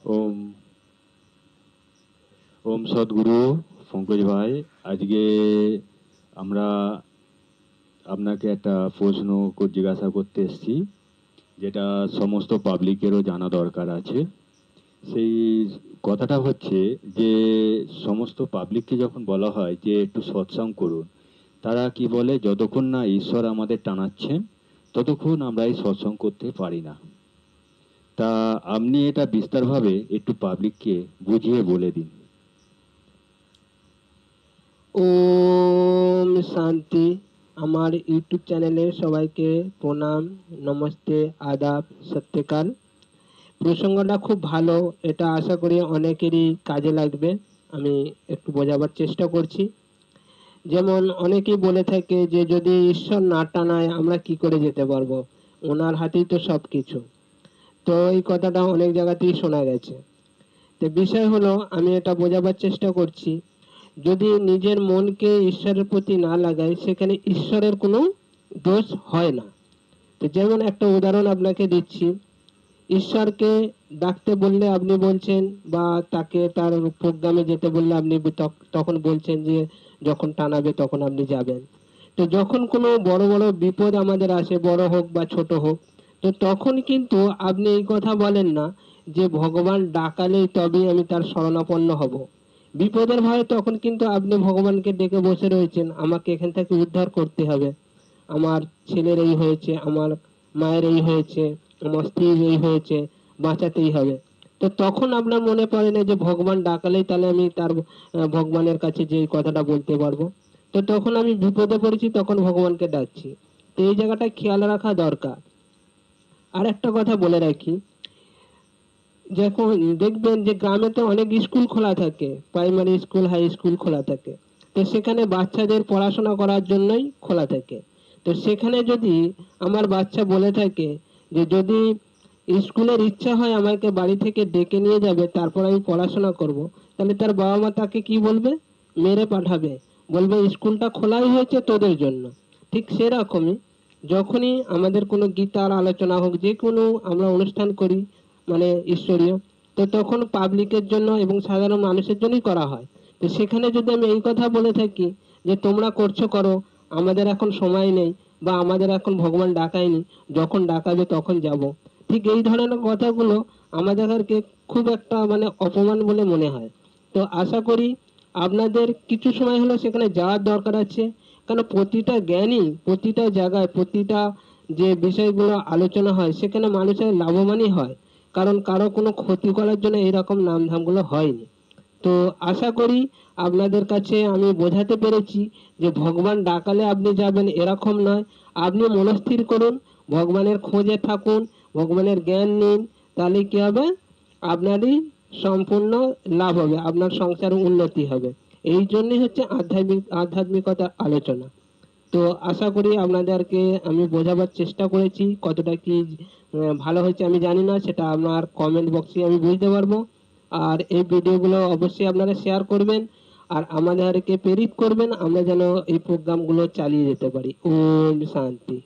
ওম ওম সদ্গুরু পঙ্কজ ভাই, আজকে আমরা আপনাকে একটা প্রশ্ন জিজ্ঞাসা করতে এসেছি, যেটা সমস্ত পাবলিকেরও জানা দরকার আছে। সেই কথাটা হচ্ছে যে সমস্ত পাবলিককে যখন বলা হয় যে একটু সৎসঙ্গ করুন, তারা কি বলে, যতক্ষণ না ঈশ্বর আমাদের টানাচ্ছেন ততক্ষণ আমরা এই সৎসঙ্গ করতে পারি না। তা আপনি এটা বিস্তারভাবে একটু পাবলিককে বুঝিয়ে বলে দিন। ওম শান্তি। আমার ইউটিউব চ্যানেলে সবাইকে প্রণাম, নমস্তে, আদাব, সত্যকাল। প্রসঙ্গটা খুব ভালো, এটা আশা করি অনেকেরই কাজে লাগবে। আমি একটু বোঝাবার চেষ্টা করছি। যেমন অনেকেই বলে থাকে যে যদি ঈশ্বর না টানায় আমরা কি করে যেতে পারবো, ওনার হাতেই তো সব কিছু। তো এই কথাটা অনেক জায়গাতেই শোনা গেছে। তো বিষয় হলো, আমি এটা বোঝাবার চেষ্টা করছি, যদি নিজের মনকে ঈশ্বরের প্রতি না লাগায় সেখানে ঈশ্বরের কোনো দোষ হয় না। তো যেমন একটা উদাহরণ আপনাকে দিচ্ছি, ঈশ্বরকে ডাকতে বললে আপনি বলছেন, বা তাকে তার প্রোগ্রামে যেতে বললে আপনি তখন বলছেন যে যখন টানাবে তখন আপনি যাবেন। তো যখন কোনো বড় বড় বিপদ আমাদের আসে, বড় হোক বা ছোট হোক, তো তখন কিন্তু আপনি এই কথা বলেন না যে ভগবান ডাকালেই তবেই আমি তার শরণাপন্ন হব। বিপদের ভয়ে তখন কিন্তু আপনি ভগবানকে ডেকে বসে রয়েছেন, আমাকে এখান থেকে উদ্ধার করতে হবে, আমার ছেলের এই হয়েছে, আমার মায়ের এই হয়েছে, আমার স্ত্রীর এই হয়েছে, বাঁচাতেই হবে। তো তখন আপনার মনে পড়ে না যে ভগবান ডাকালেই তাহলে আমি তার ভগবানের কাছে যে কথাটা বলতে পারবো। তো তখন আমি বিপদে পড়েছি, তখন ভগবানকে ডাকছি। তো এই জায়গাটা খেয়াল রাখা দরকার। আর একটা কথা বলে রাখি, যখন দেখবেন যে গ্রামে তো অনেক স্কুল খোলা থাকে, প্রাইমারি স্কুল, হাই স্কুল খোলা থাকে। তো সেখানে বাচ্চাদের পড়াশোনা করার জন্যই খোলা থাকে। তো সেখানে যদি আমার বাচ্চা বলে থাকে যে যদি স্কুলের ইচ্ছা হয় আমাকে বাড়ি থেকে ডেকে নিয়ে যাবে তারপর আমি পড়াশোনা করব, তাহলে তার বাবা মা তাকে কি বলবে? মেরে পাঠাবে, বলবে স্কুলটা খোলাই হয়েছে তোদের জন্য। ঠিক সেরকমই যখনই আমাদের কোনো গীতার আলোচনা হোক, যে কোনো আমরা অনুষ্ঠান করি মানে ঈশ্বরীয়, তো তখন পাবলিকের জন্য এবং সাধারণ মানুষের জন্যই করা হয়। তো সেখানে যদি আমি এই কথা বলে থাকি যে তোমরা করছো করো, আমাদের এখন সময় নেই, বা আমাদের এখন ভগবান ডাকায়নি, যখন ডাকাবে তখন যাব, ঠিক এই ধরনের কথাগুলো আমাদেরকে খুব একটা মানে অপমান বলে মনে হয়। তো আশা করি আপনাদের কিছু সময় হলো সেখানে যাওয়ার দরকার আছে, কারণ প্রতিটা জ্ঞানী প্রতিটা জায়গায় প্রতিটা যে বিষয়গুলো আলোচনা হয় সেখানে মানুষের লাভবানই হয়, কারণ কারো কোনো ক্ষতি করার জন্য এরকম নামধামগুলো হয়নি। তো আশা করি আপনাদের কাছে আমি বোঝাতে পেরেছি যে ভগবান ডাকালে আপনি যাবেন এরকম নয়। আপনি মনস্থির করুন, ভগবানের খোঁজে থাকুন, ভগবানের জ্ঞান নিন, তাহলে কি হবে? আপনারই সম্পূর্ণ লাভ হবে, আপনার সংসার উন্নতি হবে। এই জন্যই হচ্ছে আধ্যাত্মিকতার আলোচনা। তো আশা করি আপনাদেরকে আমি বোঝাবার চেষ্টা করেছি, কতটা কি ভালো হয়েছে আমি জানি না, সেটা আপনার কমেন্ট বক্সে আমি বুঝতে পারবো। আর এই ভিডিওগুলো অবশ্যই আপনারা শেয়ার করবেন, আর আমাদেরকে প্রেরিত করবেন আমরা যেন এই প্রোগ্রামগুলো চালিয়ে যেতে পারি। ওম শান্তি।